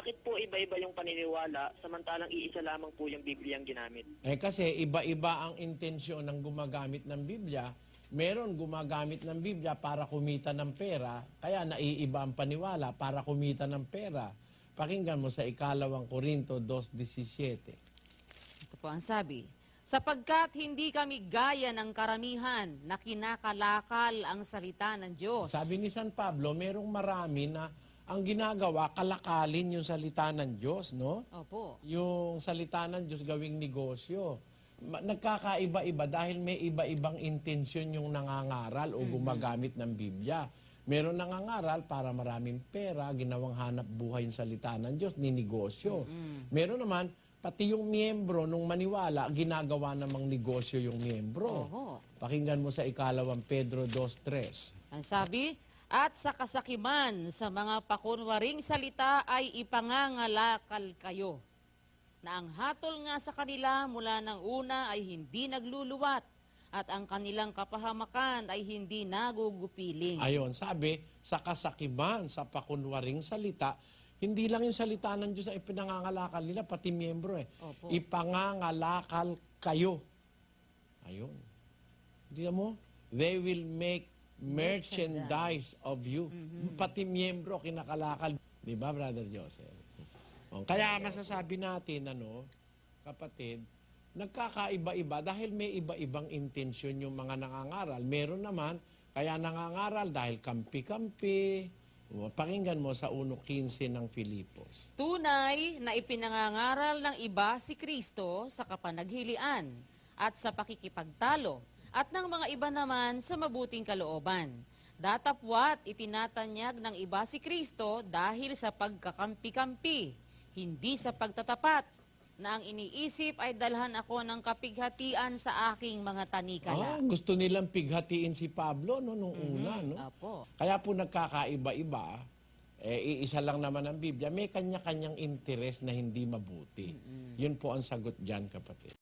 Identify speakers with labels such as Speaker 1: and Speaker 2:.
Speaker 1: bakit po iba-iba yung paniniwala samantalang iisa lamang po yung Biblia ang ginamit?
Speaker 2: Kasi iba-iba ang intensyon ng gumagamit ng Biblia. Meron gumagamit ng Biblia para kumita ng pera, kaya naiiba ang paniwala para kumita ng pera. Pakinggan mo sa 2 Korinto 2:17.
Speaker 3: Ito po ang sabi, sapagkat hindi kami gaya ng karamihan na kinakalakal ang salita ng Diyos.
Speaker 2: Sabi ni San Pablo, merong marami na ang ginagawa, kalakalin yung salita ng Diyos, no?
Speaker 3: Opo.
Speaker 2: Yung salita ng Diyos gawing negosyo. Nagkakaiba-iba dahil may iba-ibang intensyon yung nangangaral o gumagamit ng Biblia. Meron nangangaral para maraming pera, ginawang hanap buhay yung salita ng Diyos, ninegosyo. Meron naman, pati yung miyembro nung maniwala, ginagawa namang negosyo yung miyembro.
Speaker 3: Oho.
Speaker 2: Pakinggan mo sa 2 Pedro 2:3.
Speaker 3: Ang sabi, at sa kasakiman sa mga pakunwaring salita ay ipangangalakal kayo, na ang hatol nga sa kanila mula ng una ay hindi nagluluwat at ang kanilang kapahamakan ay hindi nagugupiling.
Speaker 2: Ayon, sabi, sa kasakiman, sa pakunwaring salita, hindi lang yung salita ng Diyos ay pinangangalakal nila, pati miyembro eh.
Speaker 3: Opo.
Speaker 2: Ipangangalakal kayo. Ayun. Hindi mo? They will make merchandise of you. Pati miyembro, kinakalakal. Di ba, Brother Joseph? Kaya masasabi natin, kapatid, nagkakaiba-iba dahil may iba-ibang intensyon yung mga nangangaral. Meron naman, kaya nangangaral dahil kampi-kampi. Pakinggan mo sa 1:15 ng Filipos.
Speaker 3: Tunay na ipinangangaral ng iba si Kristo sa kapanaghilian at sa pakikipagtalo at ng mga iba naman sa mabuting kalooban. Datapwat itinatanyag ng iba si Kristo dahil sa pagkakampi-kampi, hindi sa pagtatapat, na ang iniisip ay dalhan ako ng kapighatian sa aking mga tanikala.
Speaker 2: Gusto nilang pighatiin si Pablo nung una.
Speaker 3: Apo.
Speaker 2: Kaya po nagkakaiba-iba, iisa lang naman ang Biblia, may kanya-kanyang interes na hindi mabuti. Yun po ang sagot dyan, kapatid.